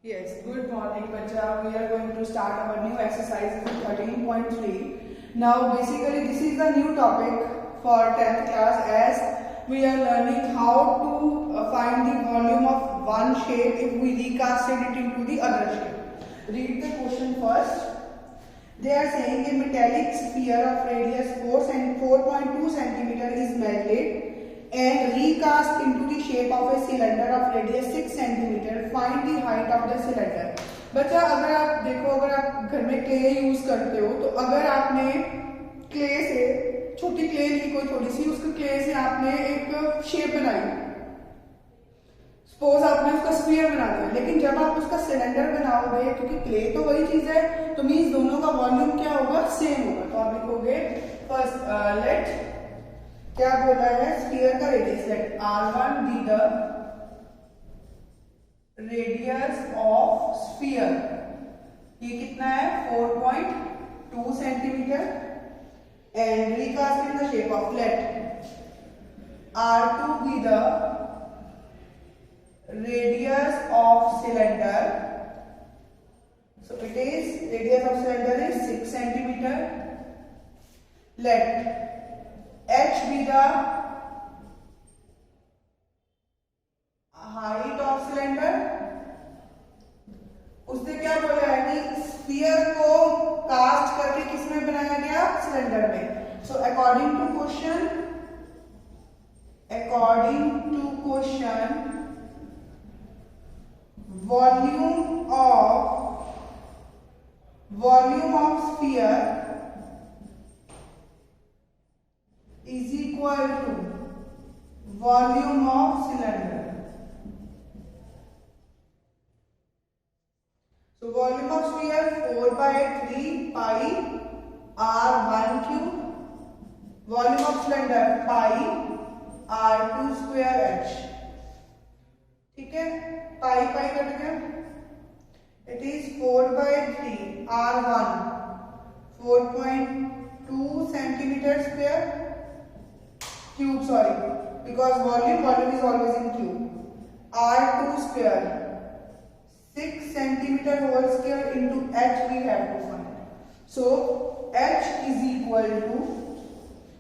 Yes, good morning, Bacha. We are going to start our new exercise 13.3. Now, basically, this is the new topic for 10th class as we are learning how to find the volume of one shape if we recasted it into the other shape. Read the question first. They are saying a metallic sphere of radius 4.2 centimeter is melted and recast into the shape of a cylinder of radius 6 centimeter. Find the height of the cylinder. बच्चा अगर आप देखो, अगर आप घर में clay use करते हो तो अगर आपने क्ले से छोटी क्ले ली, कोई थोड़ी सी, उसके क्ले से आपने एक शेप बनाई, सपोज आपने उसका स्फीयर बना दिया, लेकिन जब आप उसका सिलेंडर बनाओगे, क्योंकि क्ले तो वही चीज है, तो मीन्स दोनों का वॉल्यूम क्या होगा, सेम होगा। तो आप लिखोगे फर्स्ट लेट, क्या बोला है, स्फीयर का radius, let r1 be the radius of sphere, ये कितना है 4.2 centimetre, and recast in the shape of, let r2 be the radius of cylinder, so it is radius of cylinder is 6 centimeter. Let h be the height of cylinder. उसने क्या बोला है कि sphere को cast करके किसमें बनाया गया, सिलेंडर में। So according to question volume of sphere is equal to volume of cylinder. So volume of sphere 4/3 pi r1 cube, volume of cylinder pi r2 square h। ठीक है, पाई पाई कट गया, it is 4/3 r1 4.2 centimetre square cube, sorry because volume is always in cube, r2 square 6 centimetre whole square into h we have to find. So h is equal to,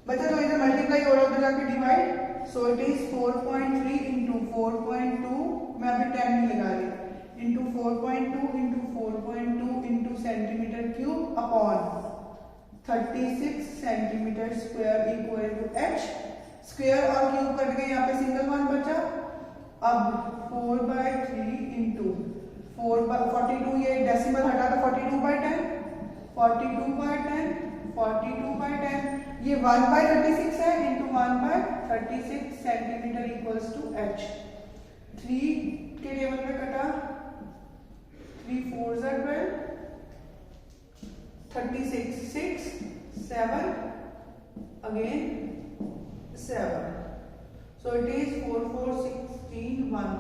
बच्चा तो इधर multiply हो रहा है, उधर जाके divide, so it is 4.3 into 4.2, मैं अभी 10 नहीं लगा रही, into 4.2 into 4.2 into centimetre cube upon 36 centimetre square equal to h। Square और क्यूब कट गए, यहाँ पे सिंगल वन बचा। अब 4/3 इंटू 42, ये डेसिमल हटा तो 42/10, 42/10, 42/10, ये 1/36 है, into 1/36 centimetre equals to h। 3 के टेबल पे कटा, 3 4 12, 36 6 7 again 7, so it is 4 4 16 1,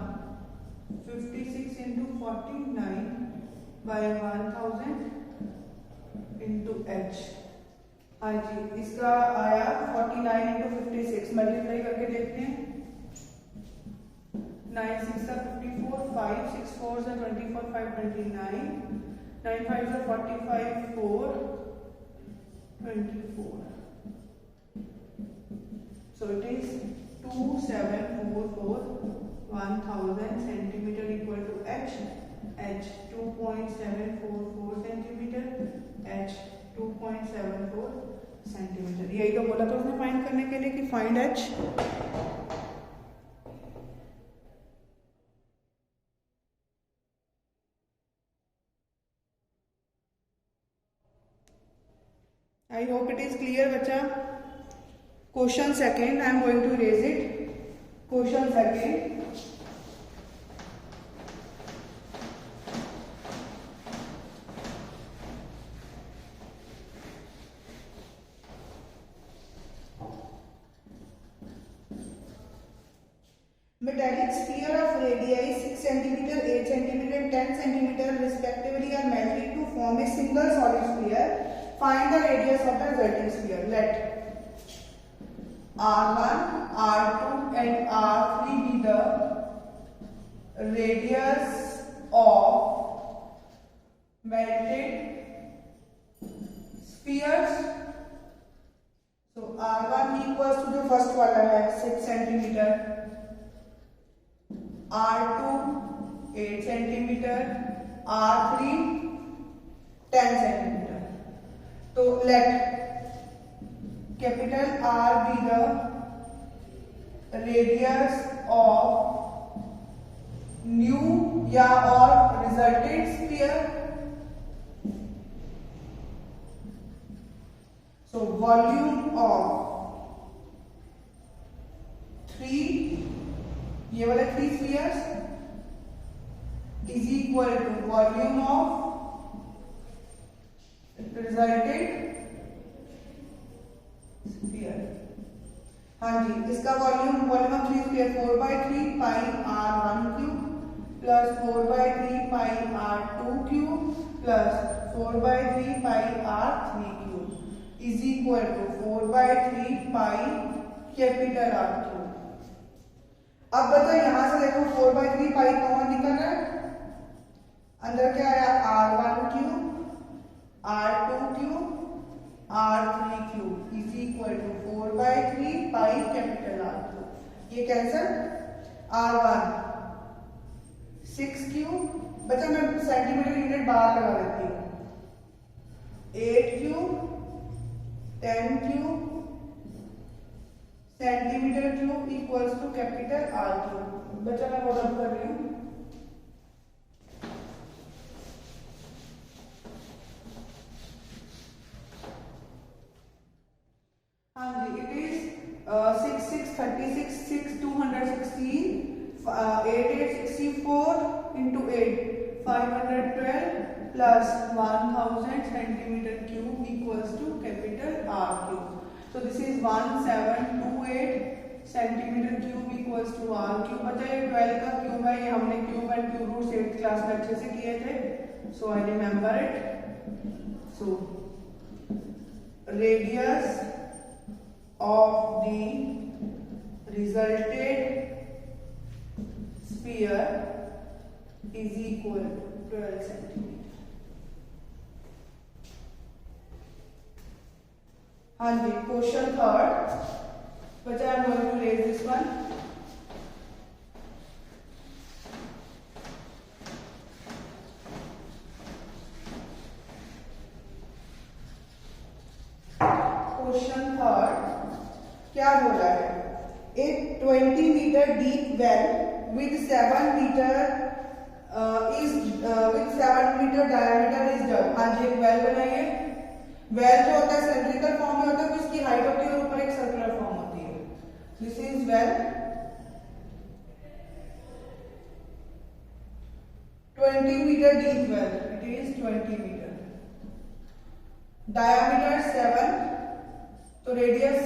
56 into 49 by 1000 into h। हाँ जी, इसका आया 49 into 56, मल्टीप्लाई करके देखते हैं, 9 6 54, 5 6 4 24, 5 29, 9 5 45, 4 24, so it is 2744 1000 centimeter equal to h 2.744 centimeter, h 2.74 centimetre. यही तो बोला था उसने फाइंड करने के लिए कि find h। I hope it is clear बच्चा। Question second, I am going to raise it. Question second, metallic sphere of radii 6 centimeter, 8 centimeter, 10 centimeter respectively are melted to form a single solid sphere. Find the radius of the resulting sphere. Let r1, r2 and r3 be the radius of melted spheres. So R1 equals to जो first वाला है 6 centimetre, R2 8 centimetre, R3 10 centimetre. तो let capital R be the radius of new या और resulted sphere. So volume of 3, ये वाले 3 spheres is equal to volume of resulted sphere. हाँ जी, इसका volume of 3 square 4/3 pi r1 cube plus 4/3 pi r2 cube plus 4/3 pi r3 cube is equal to 4/3 pi capital R cube. अब बच्चा यहां से देखो 4/3 पाई कॉमन निकल रहा है, अंदर क्या आया r1 cube r2 cube r3 cube is equal to 4/3 pi capital R cube. ये कैंसल, r1 6 क्यूब, बच्चा मैं सेंटीमीटर यूनिट बाहर लगा देती हूँ, 8 cube 10 cube centimetre cube equals to capital R cube. बच्चा मैं नोट कर रही हूँ. हाँ जी, it is 6 6 36 6 216 8 8 64 into 8 512 plus 1000 centimeter cube equals to capital R cube. So this is 1728 centimeter cube equals to R cube. बच्चा ये 12 का क्यूब है, ये हमने cube and cube root 8th class में अच्छे से किए थे. So I remember it. So radius of the resulted sphere is equal to 12 centimeter. हाँ जी, क्वेश्चन थर्ड. बच्चा I am going to raise this one. Question third क्या बोला है? एक 20 metre deep well with 7 meter diameter is dug. हाँ जी, एक well बनाइए. Well जो होता है सिलेंड्रिकल फॉर्म में होता है, तो इसकी हाइट होती है और ऊपर एक सर्कुलर फॉर्म होती है. This is well. 20 metre deep well, it is 20 metre. Diameter 7, तो radius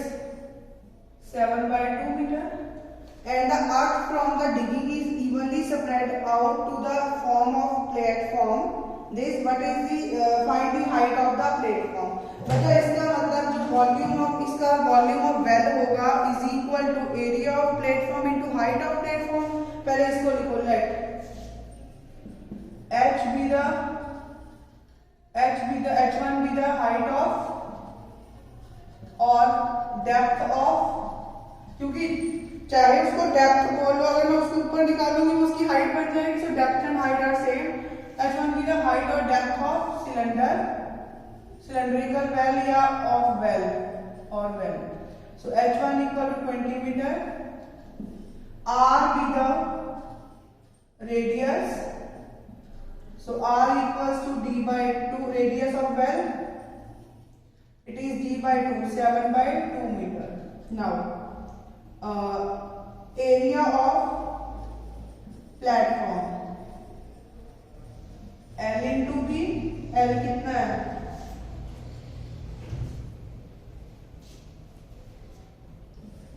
7/2 meter. And the earth from the digging is evenly spread out to the form of platform. This what is the find the height of the platform. बच्चा इसका मतलब जो volume of well होगा is equal to area of platform into height of platform. पहले इसको लिखो, let h1 be the height of और depth of, क्योंकि चाहे उसको डेप्थ बोल लो, अगर मैं उसके ऊपर निकालूंगी तो उसकी हाइट बन जाएगी. So depth and height are same. h1 be the height और डेप्थ ऑफ सिलेंड्रिकल वेल या ऑफ वेल और well. So h1 equal to 20 meter. r be the radius. So r equals to d/2 radius of well. It is d/2 7/2 meter. Now area of platform L into B. L कितना है?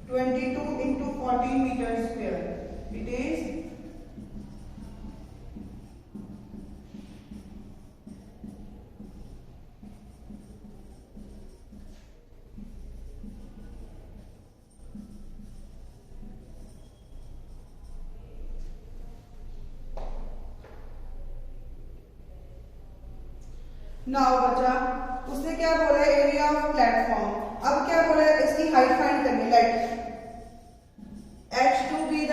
22 into 14 meters square. It is 1 now बच्चा उसने क्या बोला है, area of platform. अब क्या बोला है, इसकी हाइट फाइंड करनी। Let h2 be the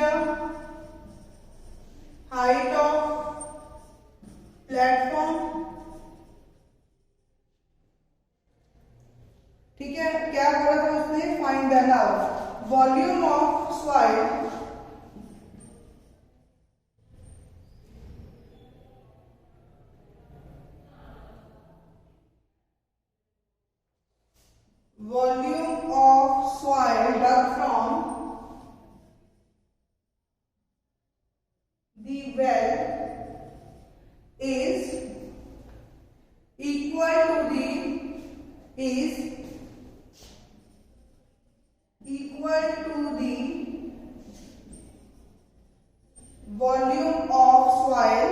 height of platform. ठीक है, क्या बोला था उसने, find the now volume of soil dug from the well is equal to the volume of soil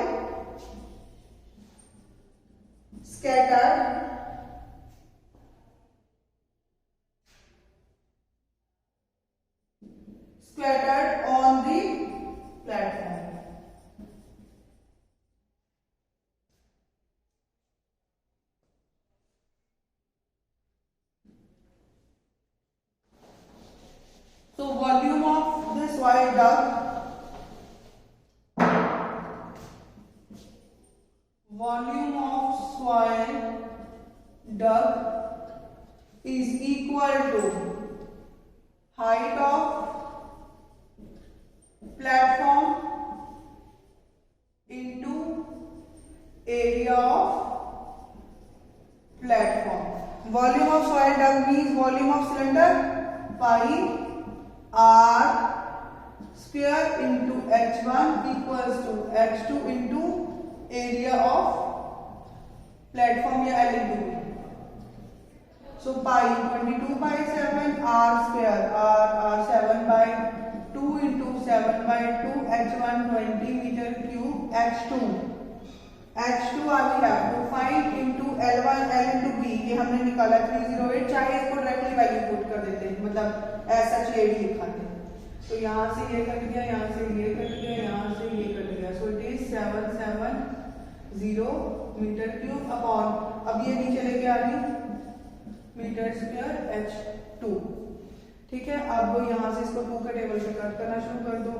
scattered on the platform. So volume of the soil dug, is equal to height of platform into area of platform. Volume of soil dug means volume of cylinder, pi r square into h1 equals to h2 into area of platform या L into B. So pi 22 by 7 r square r 7 by 2 into 7 by 2 h1 20 meter cube h2 we have to find into L1 L into B, ये हमने निकाला 308। चाहे इसको directly value put कर देते हैं, मतलब ऐसा चेड लिखाते हैं। तो यहाँ से ये कट गया, यहाँ से ये कट गया, यहाँ से ये कट गया। So it is 770 metre cube upon, अब ये नीचे लेके आ रही मीटर स्क्वायर h2। ठीक है, अब यहाँ से इसको 2 के टेबल से कट करना शुरू कर दो।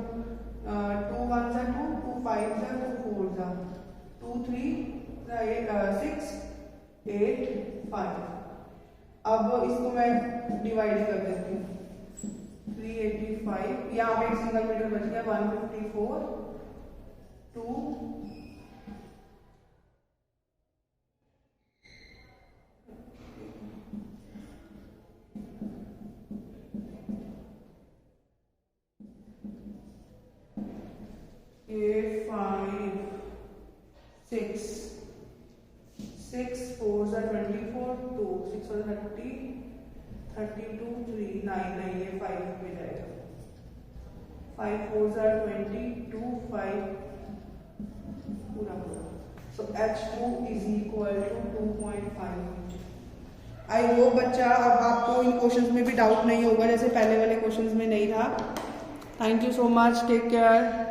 2 1 जा 2, 2 5 जा 2 4 जा 2 3 6 8 5। अब इसको मैं डिवाइड कर देती हूँ। 385, यहाँ पे एक सिंगल मीटर बच गया। 154 2 5 6 6 4 24 2 6 30 32 3 9 ये 5 में जाएगा। 5 4 22 5 पूरा। सो h2 is equal to 2.5। I hope बच्चा अब आपको इन क्वेश्चंस में भी डाउट नहीं होगा, जैसे पहले वाले क्वेश्चंस में नहीं था। Thank you so much, take care.